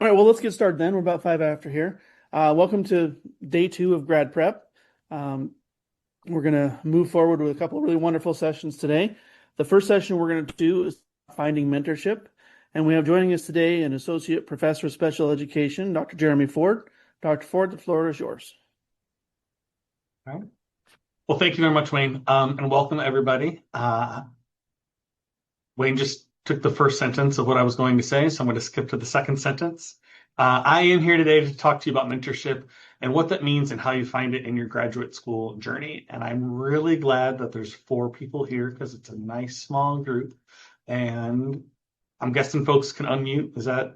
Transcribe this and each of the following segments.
All right, well, let's get started then. We're about five after here. Welcome to day two of Grad Prep. We're going to move forward with a couple of really wonderful sessions today. The first session we're going to do is finding mentorship. And we have joining us today an Associate Professor of Special Education, Dr. Jeremy Ford. Dr. Ford, the floor is yours. All right. Well, thank you very much, Wayne, and welcome everybody. Wayne just took the first sentence of what I was going to say, so I'm going to skip to the second sentence. I am here today to talk to you about mentorship and what that means and how you find it in your graduate school journey. And I'm really glad that there's 4 people here because it's a nice small group. And I'm guessing folks can unmute. Is that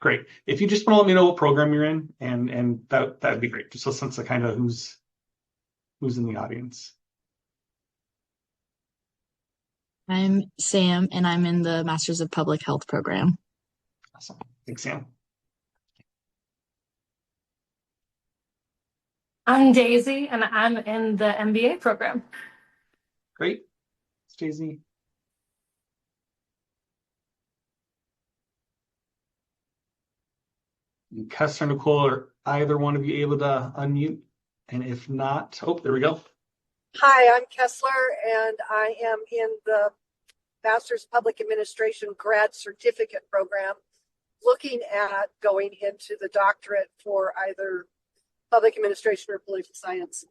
great? If you just want to let me know what program you're in, and that'd be great. Just a sense of kind of who's in the audience. I'm Sam, and I'm in the Masters of Public Health program. Awesome. Thanks, Sam. I'm Daisy, and I'm in the MBA program. Great. It's Daisy. Kessler, Nicole, are either one of you able to unmute? And if not, oh, there we go. Hi, I'm Kessler, and I am in the Master's Public Administration grad certificate program, looking at going into the doctorate for either public administration or political science.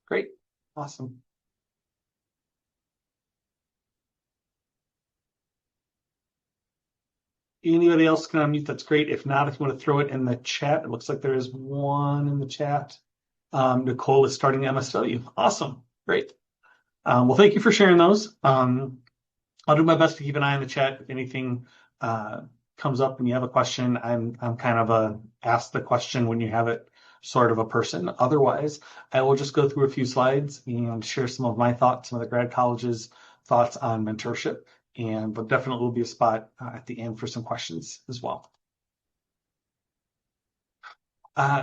Great. Awesome. Anybody else can unmute? That's great. If not, if you want to throw it in the chat, it looks like there is one in the chat. Nicole is starting the MSW. Awesome. Great. Well, thank you for sharing those. I'll do my best to keep an eye on the chat. If anything comes up and you have a question, I'm kind of a ask the question when you have it sort of a person. Otherwise, I will just go through a few slides and share some of my thoughts, some of the grad college's thoughts on mentorship. But definitely will be a spot at the end for some questions as well.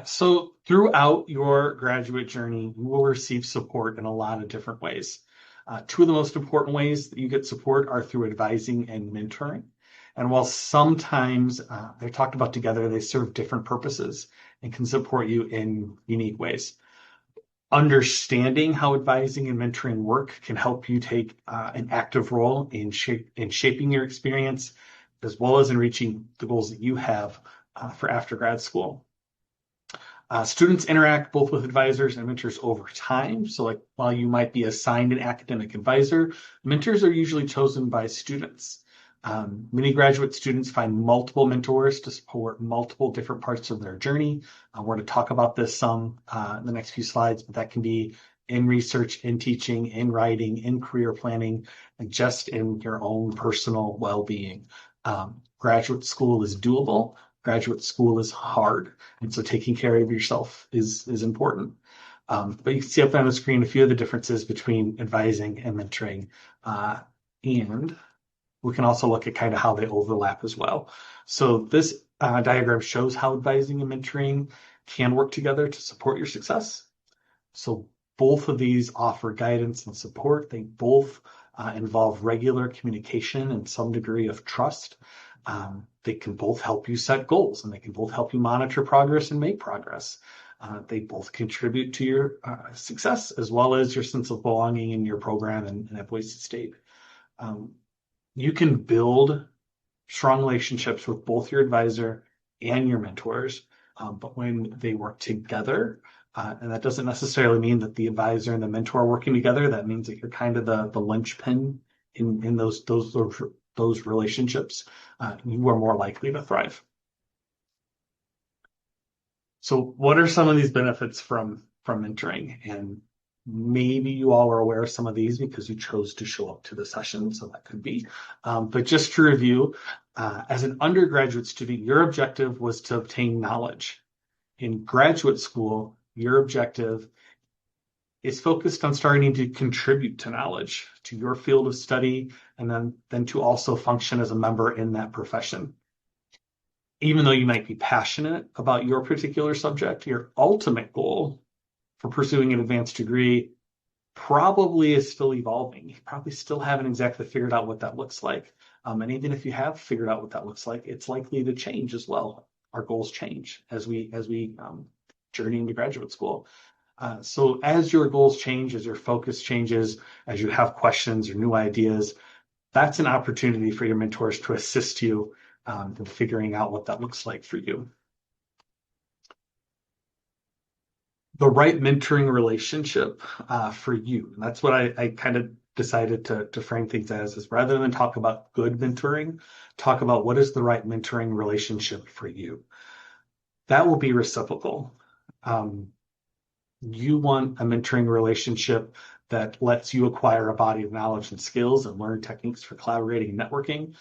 So throughout your graduate journey, you will receive support in a lot of different ways. 2 of the most important ways that you get support are through advising and mentoring. And while sometimes they're talked about together, they serve different purposes and can support you in unique ways. Understanding how advising and mentoring work can help you take an active role in shaping your experience, as well as in reaching the goals that you have for after grad school. Students interact both with advisors and mentors over time. So like while you might be assigned an academic advisor, mentors are usually chosen by students. Many graduate students find multiple mentors to support multiple different parts of their journey. We're going to talk about this some in the next few slides, but that can be in research, in teaching, in writing, in career planning, and just in your own personal well-being. Graduate school is doable. Graduate school is hard. And so taking care of yourself is important. But you can see up on the screen a few of the differences between advising and mentoring. And we can also look at kind of how they overlap as well. So this diagram shows how advising and mentoring can work together to support your success. So both of these offer guidance and support. They both involve regular communication and some degree of trust. They can both help you set goals, and they can both help you monitor progress and make progress. They both contribute to your success as well as your sense of belonging in your program and at Boise State. You can build strong relationships with both your advisor and your mentors, but when they work together, and that doesn't necessarily mean that the advisor and the mentor are working together. That means that you're kind of the linchpin in those relationships. You are more likely to thrive. So what are some of these benefits from mentoring? And maybe you all are aware of some of these because you chose to show up to the session, so that could be. But just to review, as an undergraduate student, your objective was to obtain knowledge. In graduate school, your objective is focused on starting to contribute to knowledge, to your field of study, and then to also function as a member in that profession. Even though you might be passionate about your particular subject, your ultimate goal for pursuing an advanced degree probably is still evolving. You probably still haven't exactly figured out what that looks like. And even if you have figured out what that looks like, it's likely to change as well. Our goals change as we journey into graduate school. So as your goals change, as your focus changes, as you have questions or new ideas, that's an opportunity for your mentors to assist you in figuring out what that looks like for you. The right mentoring relationship for you. And that's what I kind of decided to frame things as, is rather than talk about good mentoring, talk about what is the right mentoring relationship for you. That will be reciprocal. You want a mentoring relationship that lets you acquire a body of knowledge and skills and learn techniques for collaborating and networking,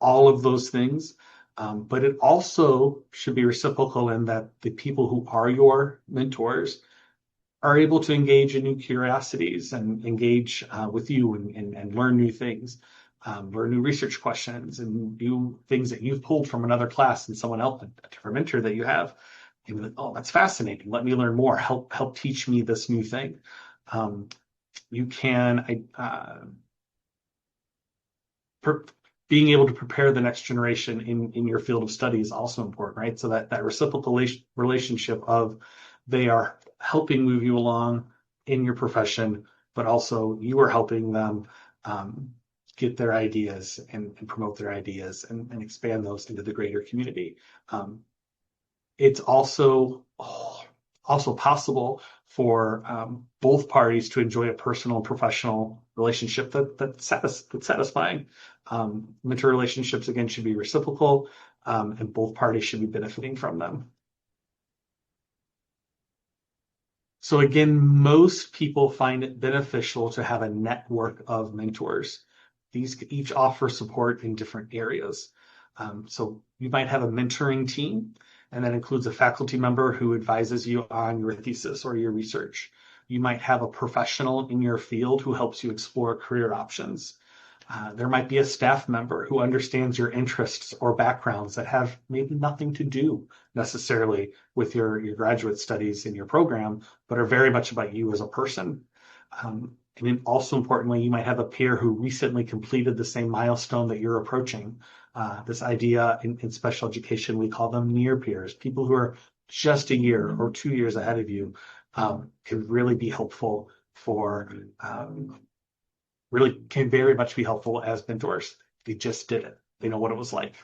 all of those things. But it also should be reciprocal in that the people who are your mentors are able to engage in new curiosities and engage with you and learn new things, learn new research questions and new things that you've pulled from another class and someone else, a different mentor that you have. And you're like, oh, that's fascinating. Let me learn more. Help teach me this new thing. You can being able to prepare the next generation in your field of study is also important, right? So that reciprocal relationship of they are helping move you along in your profession, but also you are helping them get their ideas and promote their ideas and expand those into the greater community. It's also possible for both parties to enjoy a personal and professional relationship that's satisfying. Mentor relationships, again, should be reciprocal, and both parties should be benefiting from them. So again, most people find it beneficial to have a network of mentors. These each offer support in different areas. So you might have a mentoring team, and that includes a faculty member who advises you on your thesis or your research. You might have a professional in your field who helps you explore career options. There might be a staff member who understands your interests or backgrounds that have maybe nothing to do necessarily with your graduate studies in your program, but are very much about you as a person. And then also importantly, you might have a peer who recently completed the same milestone that you're approaching. This idea in special education, we call them near peers, people who are just a year or 2 years ahead of you, can really be helpful can very much be helpful as mentors. They just did it. They know what it was like.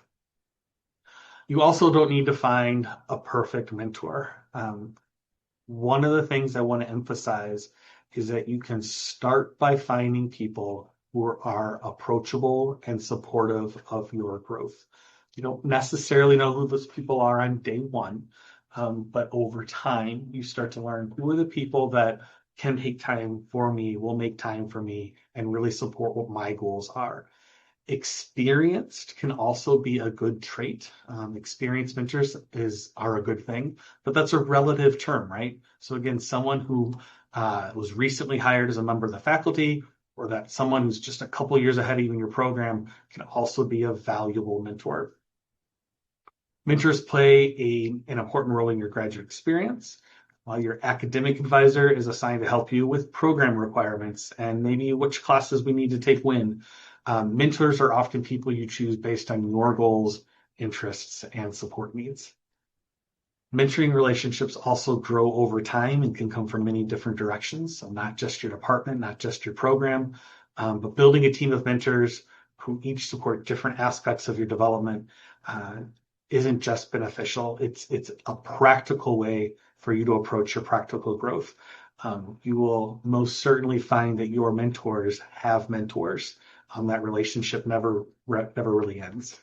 You also don't need to find a perfect mentor. One of the things I want to emphasize is that you can start by finding people who are approachable and supportive of your growth. You don't necessarily know who those people are on day one, but over time, you start to learn who are the people that can take time for me, will make time for me, and really support what my goals are. Experienced can also be a good trait. Experienced mentors are a good thing, but that's a relative term, right? So again, someone who was recently hired as a member of the faculty, or that someone who's just a couple years ahead of you in your program can also be a valuable mentor. Mentors play an important role in your graduate experience. While your academic advisor is assigned to help you with program requirements and maybe which classes we need to take when. Mentors are often people you choose based on your goals, interests, and support needs. Mentoring relationships also grow over time and can come from many different directions. So not just your department, not just your program, but building a team of mentors who each support different aspects of your development isn't just beneficial. It's a practical way for you to approach your practical growth. You will most certainly find that your mentors have mentors. That relationship never really ends.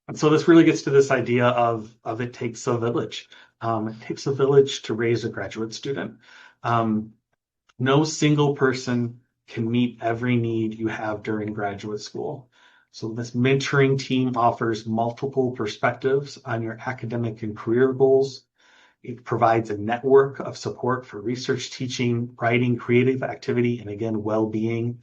And so this really gets to this idea of it takes a village. It takes a village to raise a graduate student. No single person can meet every need you have during graduate school. So this mentoring team offers multiple perspectives on your academic and career goals. It provides a network of support for research, teaching, writing, creative activity, and again, well-being.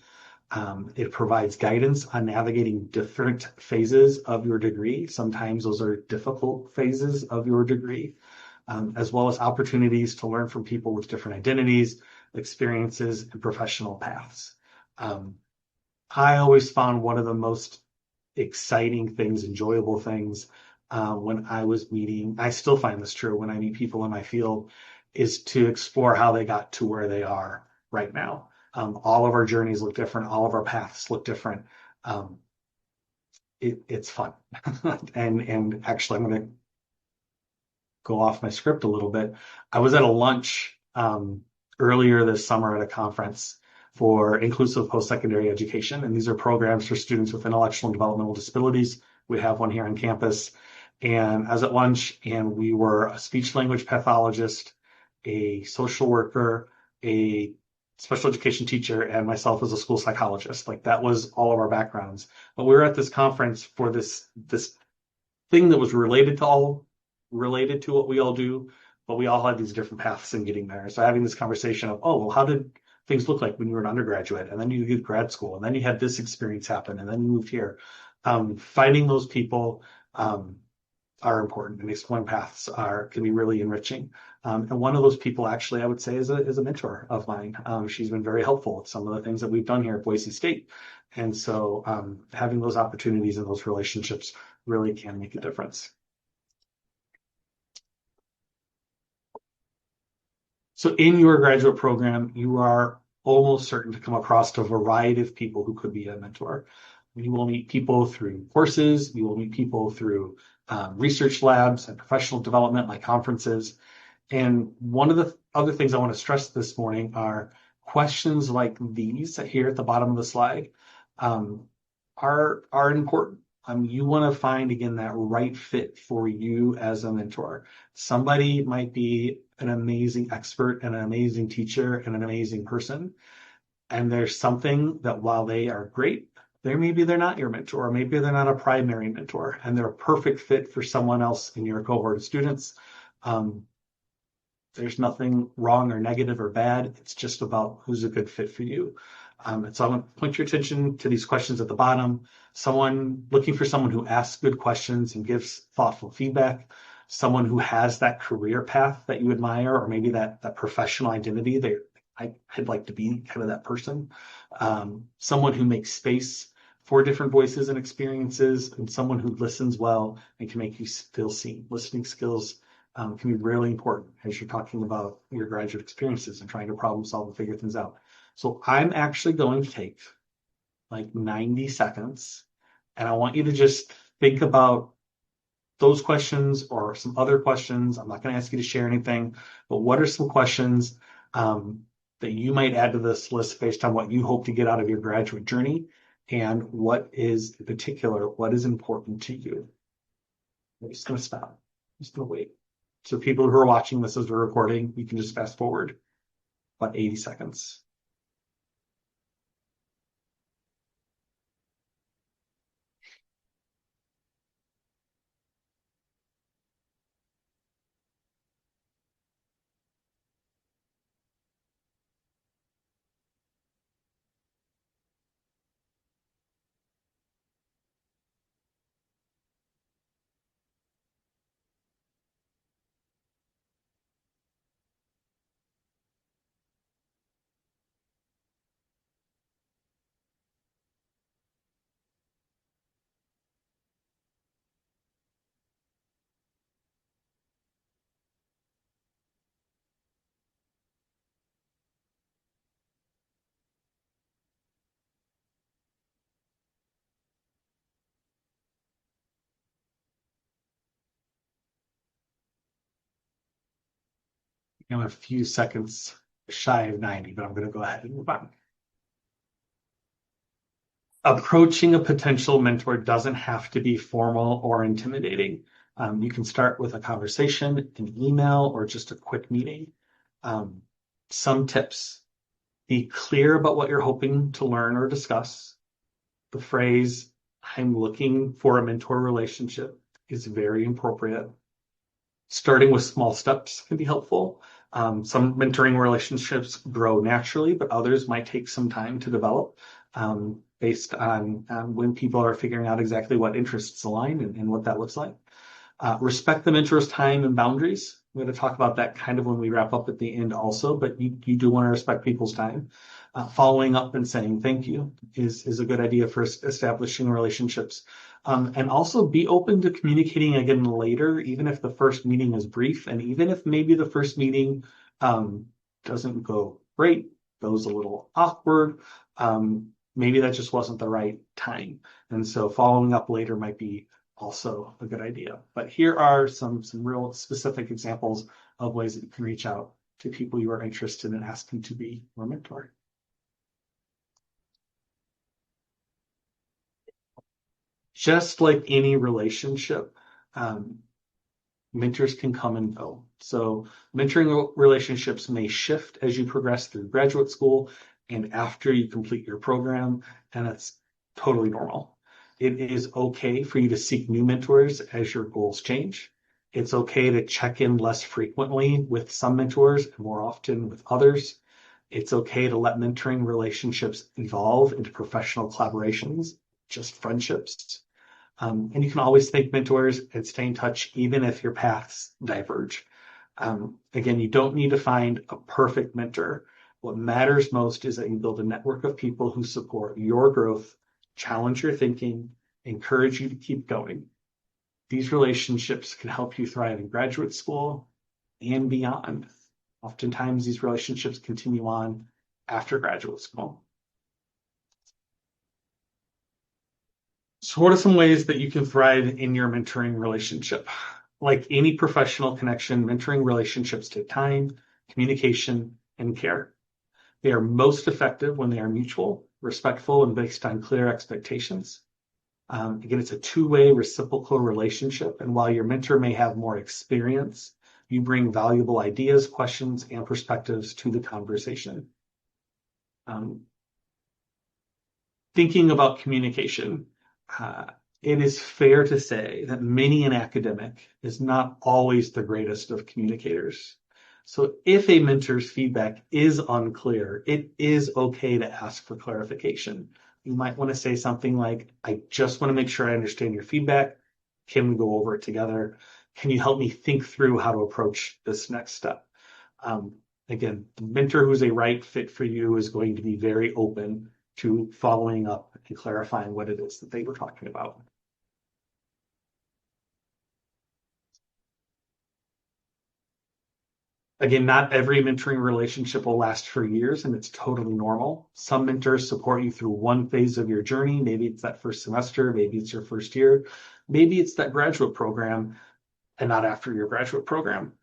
It provides guidance on navigating different phases of your degree. Sometimes those are difficult phases of your degree, as well as opportunities to learn from people with different identities, experiences, and professional paths. I always found one of the most exciting things, enjoyable things when I was meeting, I still find this true when I meet people in my field, is to explore how they got to where they are right now. All of our journeys look different. All of our paths look different. Um, it's fun. And actually, I'm going to go off my script a little bit. I was at a lunch earlier this summer at a conference for inclusive post-secondary education, and these are programs for students with intellectual and developmental disabilities. We have one here on campus, and I was at lunch, and we were a speech language pathologist, a social worker, a special education teacher, and myself as a school psychologist. Like that was all of our backgrounds. But we were at this conference for this thing that was related to what we all do, but we all had these different paths in getting there. So having this conversation of, oh, well, how did things look like when you were an undergraduate? And then you did grad school, and then you had this experience happen, and then you moved here. Finding those people are important, and exploring paths can be really enriching. And one of those people, actually, I would say, is a mentor of mine. She's been very helpful with some of the things that we've done here at Boise State. And so having those opportunities and those relationships really can make a difference. So in your graduate program, you are almost certain to come across a variety of people who could be a mentor. You will meet people through courses. You will meet people through research labs and professional development like conferences. And one of the other things I want to stress this morning are questions like these here at the bottom of the slide are important. You want to find, again, that right fit for you as a mentor. Somebody might be an amazing expert and an amazing teacher and an amazing person. And there's something that while they are great, maybe they're not your mentor, or maybe they're not a primary mentor, and they're a perfect fit for someone else in your cohort of students. There's nothing wrong or negative or bad. It's just about who's a good fit for you. And so I'm going to point your attention to these questions at the bottom. Looking for someone who asks good questions and gives thoughtful feedback. Someone who has that career path that you admire, or maybe that professional identity that I'd like to be kind of that person. Someone who makes space for different voices and experiences, and someone who listens well and can make you feel seen. Listening skills can be really important as you're talking about your graduate experiences and trying to problem solve and figure things out. So I'm actually going to take like 90 seconds, and I want you to just think about those questions or some other questions. I'm not going to ask you to share anything, but what are some questions that you might add to this list based on what you hope to get out of your graduate journey, and what is in particular, what is important to you? I'm just going to stop. I'm just going to wait. So people who are watching this as we're recording, you can just fast forward about 80 seconds. I'm a few seconds shy of 90, but I'm going to go ahead and move on. Approaching a potential mentor doesn't have to be formal or intimidating. You can start with a conversation, an email, or just a quick meeting. Some tips. Be clear about what you're hoping to learn or discuss. The phrase, I'm looking for a mentor relationship, is very appropriate. Starting with small steps can be helpful. Some mentoring relationships grow naturally, but others might take some time to develop based on when people are figuring out exactly what interests align and what that looks like. Respect the mentor's time and boundaries. I'm going to talk about that kind of when we wrap up at the end also, but you do want to respect people's time. Following up and saying thank you is a good idea for establishing relationships. And also be open to communicating again later, even if the first meeting is brief, and even if maybe the first meeting doesn't go great, goes a little awkward. Maybe that just wasn't the right time. And so following up later might be also a good idea. But here are some real specific examples of ways that you can reach out to people you are interested in asking to be your mentor. Just like any relationship, mentors can come and go. So mentoring relationships may shift as you progress through graduate school and after you complete your program, and that's totally normal. It is okay for you to seek new mentors as your goals change. It's okay to check in less frequently with some mentors and more often with others. It's okay to let mentoring relationships evolve into professional collaborations, just friendships. And you can always thank mentors and stay in touch even if your paths diverge. Again, you don't need to find a perfect mentor. What matters most is that you build a network of people who support your growth, challenge your thinking, encourage you to keep going. These relationships can help you thrive in graduate school and beyond. Oftentimes, these relationships continue on after graduate school. So what are some ways that you can thrive in your mentoring relationship? Like any professional connection, mentoring relationships take time, communication, and care. They are most effective when they are mutual, respectful, and based on clear expectations. Again, it's a two-way reciprocal relationship. And while your mentor may have more experience, you bring valuable ideas, questions, and perspectives to the conversation. Thinking about communication, it is fair to say that many an academic is not always the greatest of communicators. So if a mentor's feedback is unclear, it is okay to ask for clarification. You might want to say something like, I just want to make sure I understand your feedback. Can we go over it together? Can you help me think through how to approach this next step? Again, the mentor who's a right fit for you is going to be very open to following up and clarifying what it is that they were talking about. Again, not every mentoring relationship will last for years, and it's totally normal. Some mentors support you through one phase of your journey. Maybe it's that first semester, maybe it's your first year, maybe it's that graduate program and not after your graduate program.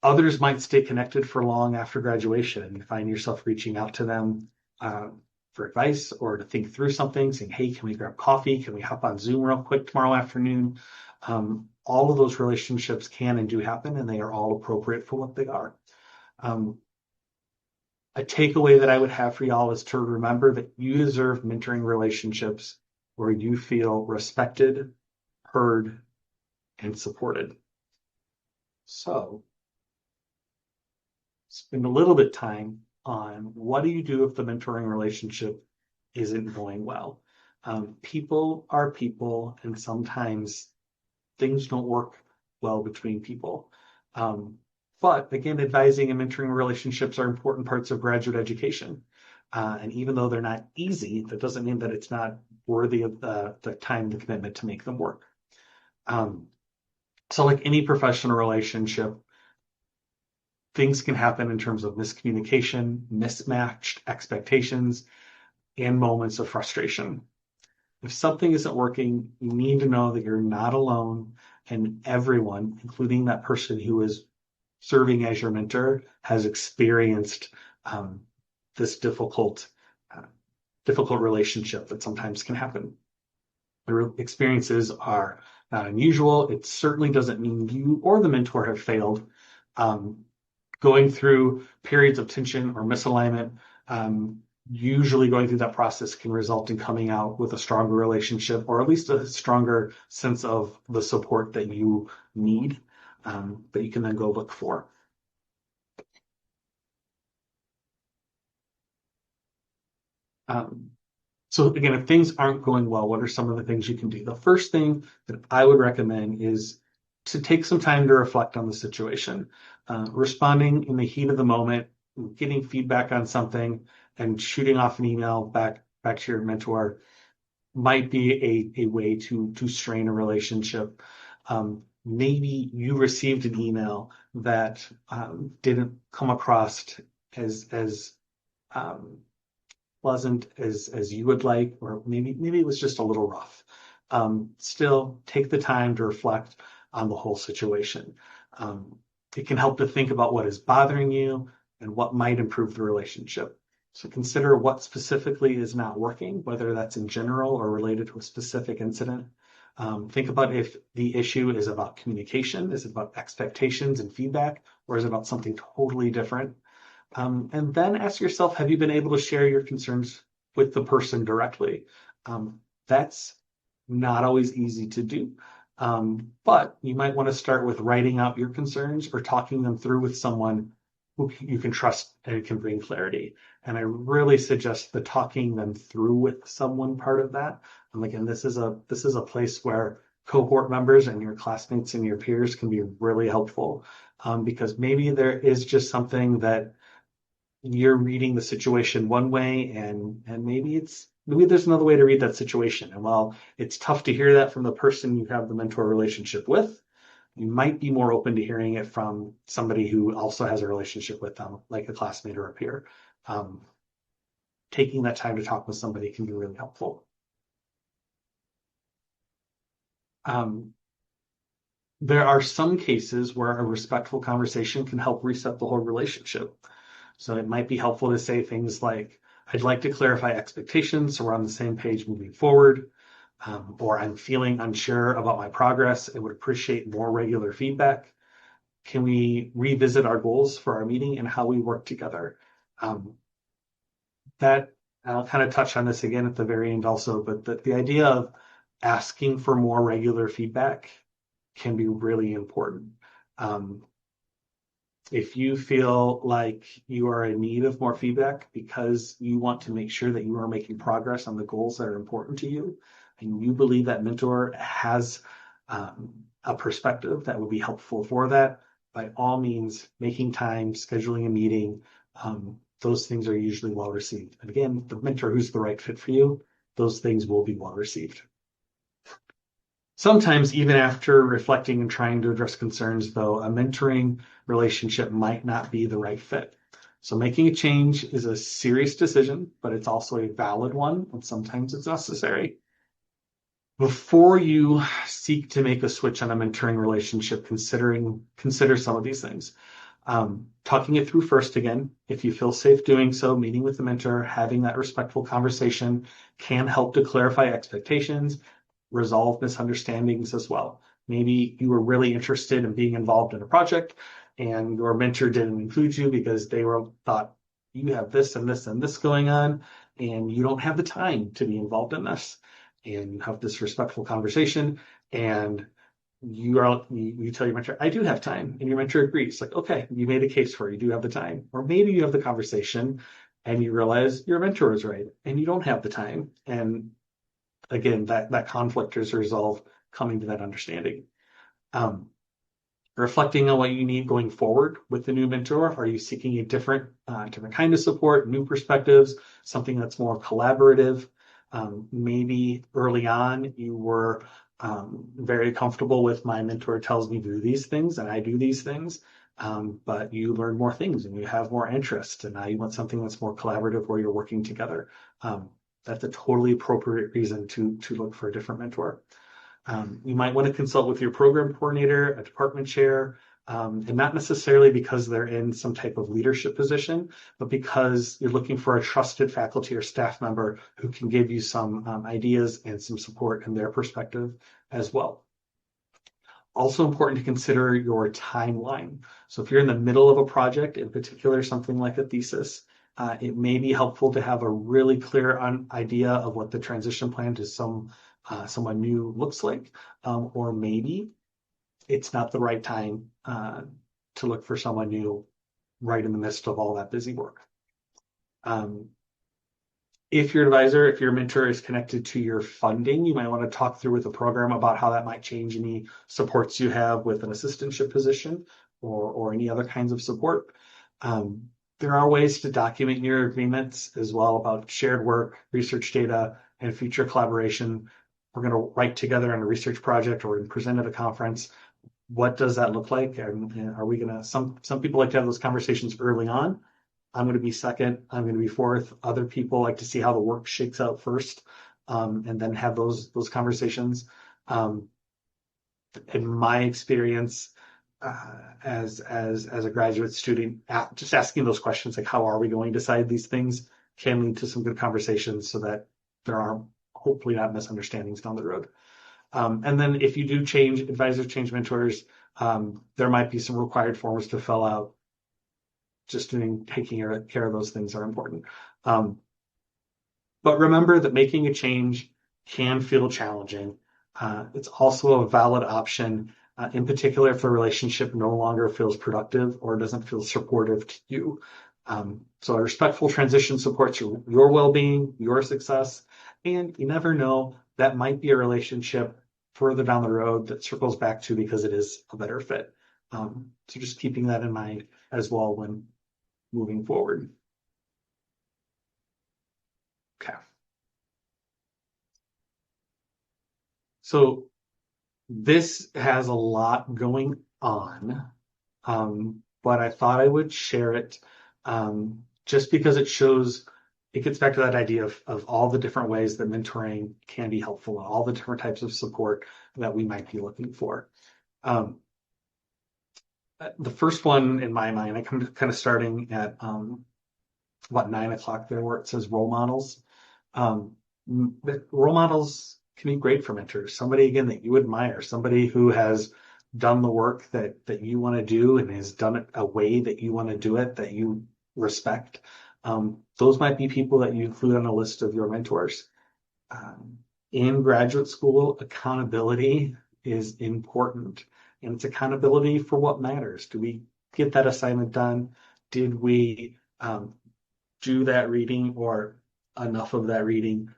Others might stay connected for long after graduation, and you find yourself reaching out to them for advice or to think through something, saying, hey, can we grab coffee? Can we hop on Zoom real quick tomorrow afternoon? All of those relationships can and do happen, and they are all appropriate for what they are. A takeaway that I would have for y'all is to remember that you deserve mentoring relationships where you feel respected, heard, and supported. So spend a little bit of time on what do you do if the mentoring relationship isn't going well? People are people, and sometimes things don't work well between people. But again, advising and mentoring relationships are important parts of graduate education. And even though they're not easy, that doesn't mean that it's not worthy of the time, the commitment to make them work. So like any professional relationship, things can happen in terms of miscommunication, mismatched expectations, and moments of frustration. If something isn't working, you need to know that you're not alone, and everyone, including that person who is serving as your mentor, has experienced this difficult relationship that sometimes can happen. The experiences are not unusual. It certainly doesn't mean you or the mentor have failed. Going through periods of tension or misalignment, usually going through that process can result in coming out with a stronger relationship, or at least a stronger sense of the support that you need, that you can then go look for. So again, if things aren't going well, what are some of the things you can do? The first thing that I would recommend is to take some time to reflect on the situation. Responding in the heat of the moment, getting feedback on something, and shooting off an email back to your mentor might be a way to strain a relationship. Maybe you received an email that didn't come across as pleasant as you would like, or maybe it was just a little rough. Still, take the time to reflect on the whole situation. It can help to think about what is bothering you and what might improve the relationship. So consider what specifically is not working, whether that's in general or related to a specific incident. Think about if the issue is about communication, is it about expectations and feedback, or is it about something totally different? And then ask yourself, have you been able to share your concerns with the person directly? That's not always easy to do. But you might want to start with writing out your concerns or talking them through with someone who you can trust and can bring clarity. And I really suggest the talking them through with someone part of that. And again, this is a place where cohort members and your classmates and your peers can be really helpful, because maybe there is just something that you're reading the situation one way, and maybe there's another way to read that situation. And while it's tough to hear that from the person you have the mentor relationship with, you might be more open to hearing it from somebody who also has a relationship with them, like a classmate or a peer. Taking that time to talk with somebody can be really helpful. There are some cases where a respectful conversation can help reset the whole relationship. So it might be helpful to say things like, I'd like to clarify expectations so we're on the same page moving forward. Or I'm feeling unsure about my progress and would appreciate more regular feedback. Can we revisit our goals for our meeting and how we work together? That I'll kind of touch on this again at the very end also, but the idea of asking for more regular feedback can be really important. If you feel like you are in need of more feedback because you want to make sure that you are making progress on the goals that are important to you, and you believe that mentor has a perspective that would be helpful for that, by all means, making time, scheduling a meeting, those things are usually well received. And again, the mentor who's the right fit for you, those things will be well received. Sometimes, even after reflecting and trying to address concerns, though, a mentoring relationship might not be the right fit. So making a change is a serious decision, but it's also a valid one, and sometimes it's necessary. Before you seek to make a switch on a mentoring relationship, consider some of these things. Talking it through first again, if you feel safe doing so, meeting with the mentor, having that respectful conversation can help to clarify expectations, resolve misunderstandings as well. Maybe you were really interested in being involved in a project and your mentor didn't include you because they thought you have this and this and this going on and you don't have the time to be involved in this. And you have this respectful conversation and you tell your mentor, I do have time. And your mentor agrees, like, okay, you made a case for it, you do have the time. Or maybe you have the conversation and you realize your mentor is right and you don't have the time. And again, that conflict is resolved coming to that understanding. Reflecting on what you need going forward with the new mentor. Are you seeking a different kind of support, new perspectives, something that's more collaborative? Maybe early on you were very comfortable with my mentor tells me to do these things and I do these things, but you learn more things and you have more interest and now you want something that's more collaborative where you're working together. That's a totally appropriate reason to look for a different mentor. You might want to consult with your program coordinator, a department chair, and not necessarily because they're in some type of leadership position, but because you're looking for a trusted faculty or staff member who can give you some ideas and some support in their perspective as well. Also important to consider your timeline. So if you're in the middle of a project, in particular something like a thesis, it may be helpful to have a really clear idea of what the transition plan to someone new looks like, or maybe it's not the right time to look for someone new right in the midst of all that busy work. If your advisor, if your mentor is connected to your funding, you might want to talk through with the program about how that might change any supports you have with an assistantship position or any other kinds of support. There are ways to document your agreements as well about shared work, research data, and future collaboration. We're going to write together on a research project or present at a conference. What does that look like? And are we going to, some people like to have those conversations early on. I'm going to be second. I'm going to be fourth. Other people like to see how the work shakes out first, and then have those conversations. In my experience, as a graduate student, just asking those questions like how are we going to decide these things can lead to some good conversations, so that there are hopefully not misunderstandings down the road. And then if you do change advisors, change mentors, there might be some required forms to fill out. Just taking care of those things are important. But remember that making a change can feel challenging. It's also a valid option, in particular if the relationship no longer feels productive or doesn't feel supportive to you. So a respectful transition supports your well-being, your success, and you never know, that might be a relationship further down the road that circles back to because it is a better fit. So just keeping that in mind as well when moving forward. Okay. So this has a lot going on, but I thought I would share it just because it shows, it gets back to that idea of all the different ways that mentoring can be helpful and all the different types of support that we might be looking for. The first one in my mind, I come kind of starting at about 9 o'clock there, where it says role models. Role models can be great for mentors. Somebody, again, that you admire, somebody who has done the work that you want to do and has done it a way that you want to do it, that you respect. Those might be people that you include on a list of your mentors. In graduate school, accountability is important. And it's accountability for what matters. Do we get that assignment done? Did we do that reading or enough of that reading?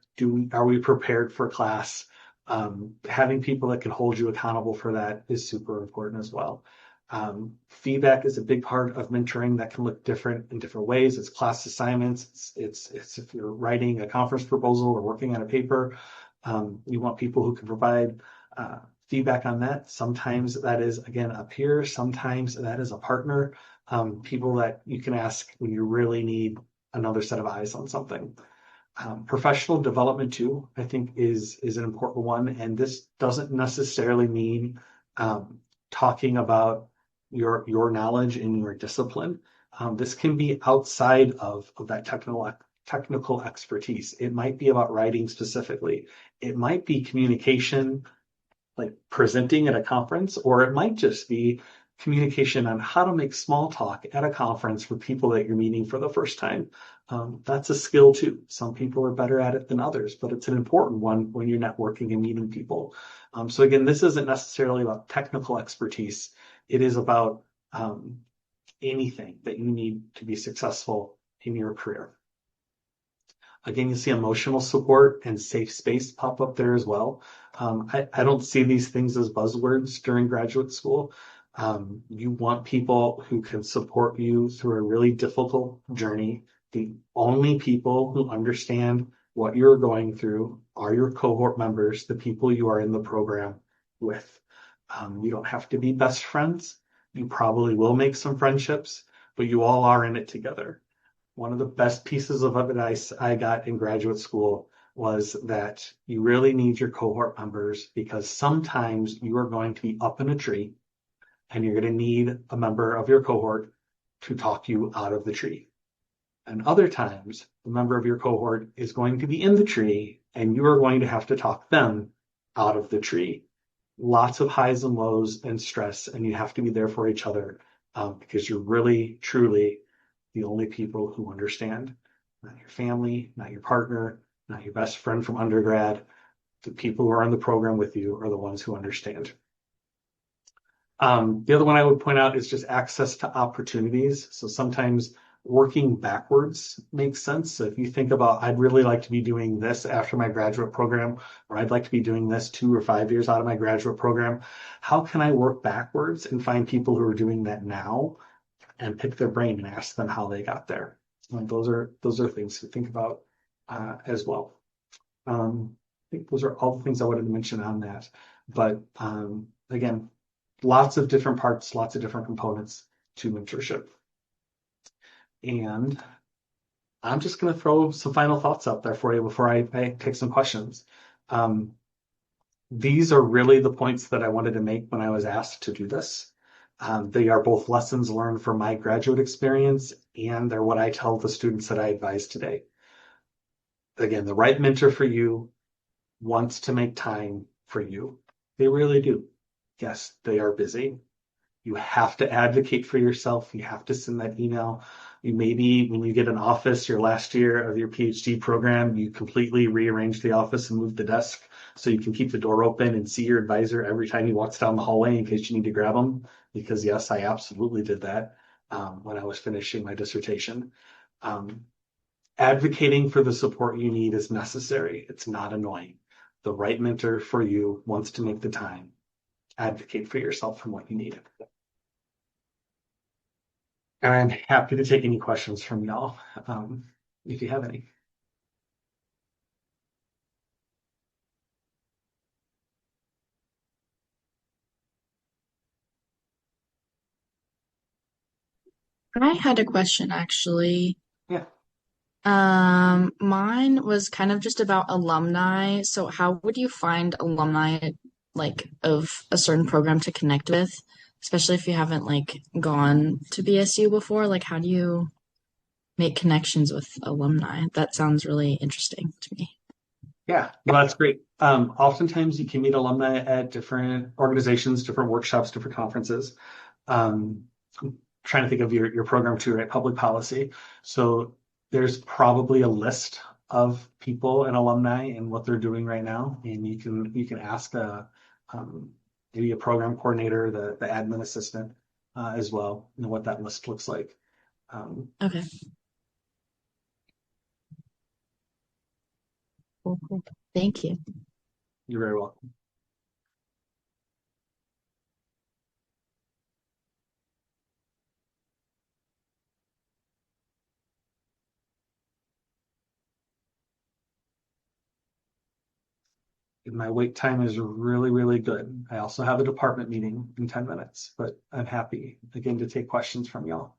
Are we prepared for class? Having people that can hold you accountable for that is super important as well. Feedback is a big part of mentoring that can look different in different ways. It's class assignments. It's if you're writing a conference proposal or working on a paper, you want people who can provide feedback on that. Sometimes that is, again, a peer. Sometimes that is a partner. People that you can ask when you really need another set of eyes on something. Professional development too, I think, is an important one. And this doesn't necessarily mean talking about your knowledge and your discipline. This can be outside of that technical expertise. It might be about writing specifically. It might be communication, like presenting at a conference, or it might just be communication on how to make small talk at a conference for people that you're meeting for the first time. That's a skill too. Some people are better at it than others, but it's an important one when you're networking and meeting people. So again, this isn't necessarily about technical expertise. It is about anything that you need to be successful in your career. Again, you see emotional support and safe space pop up there as well. I don't see these things as buzzwords during graduate school. You want people who can support you through a really difficult journey. The only people who understand what you're going through are your cohort members, the people you are in the program with. You don't have to be best friends. You probably will make some friendships, but you all are in it together. One of the best pieces of advice I got in graduate school was that you really need your cohort members, because sometimes you are going to be up in a tree and you're going to need a member of your cohort to talk you out of the tree. And other times, the member of your cohort is going to be in the tree and you are going to have to talk them out of the tree. Lots of highs and lows and stress, and you have to be there for each other because you're really, truly the only people who understand. Not your family, not your partner, not your best friend from undergrad. The people who are in the program with you are the ones who understand. The other one I would point out is just access to opportunities. So sometimes working backwards makes sense. So if you think about, I'd really like to be doing this after my graduate program, or I'd like to be doing this 2 or 5 years out of my graduate program, how can I work backwards and find people who are doing that now and pick their brain and ask them how they got there? And those are things to think about as well. I think those are all the things I wanted to mention on that. But again, lots of different parts, lots of different components to mentorship. And I'm just going to throw some final thoughts out there for you before I take some questions. These are really the points that I wanted to make when I was asked to do this. They are both lessons learned from my graduate experience, and they're what I tell the students that I advise today. Again, the right mentor for you wants to make time for you. They really do. Yes, they are busy. You have to advocate for yourself. You have to send that email. You maybe when you get an office your last year of your PhD program, you completely rearrange the office and move the desk so you can keep the door open and see your advisor every time he walks down the hallway in case you need to grab him. Because yes, I absolutely did that when I was finishing my dissertation. Advocating for the support you need is necessary. It's not annoying. The right mentor for you wants to make the time. Advocate for yourself and what you need. And I'm happy to take any questions from y'all if you have any. I had a question actually. Yeah. Mine was kind of just about alumni. So how would you find alumni like of a certain program to connect with, especially if you haven't like gone to BSU before? Like how do you make connections with alumni? That sounds really interesting to me. Yeah, well, that's great. Oftentimes you can meet alumni at different organizations, different workshops, different conferences. I'm trying to think of your program too, right? Public policy. So there's probably a list of people and alumni and what they're doing right now, and you can ask maybe a program coordinator, the admin assistant as well, what that list looks like. Okay. Cool. Thank you. You're very welcome. My wait time is really, really good. I also have a department meeting in 10 minutes, but I'm happy again to take questions from y'all.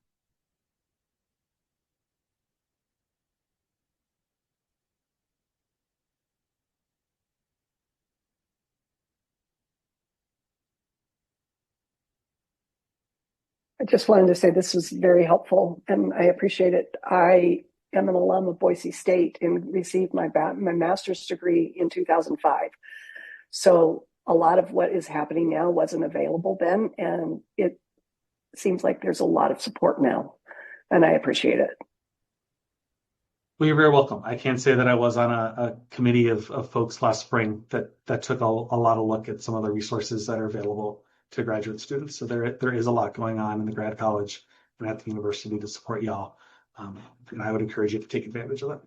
I just wanted to say this was very helpful and I appreciate it. I am an alum of Boise State and received my master's degree in 2005. So a lot of what is happening now wasn't available then, and it seems like there's a lot of support now, and I appreciate it. Well, you're very welcome. I can say that I was on a committee of folks last spring that took a lot of look at some of the resources that are available to graduate students. So there is a lot going on in the grad college and at the university to support y'all. And I would encourage you to take advantage of that.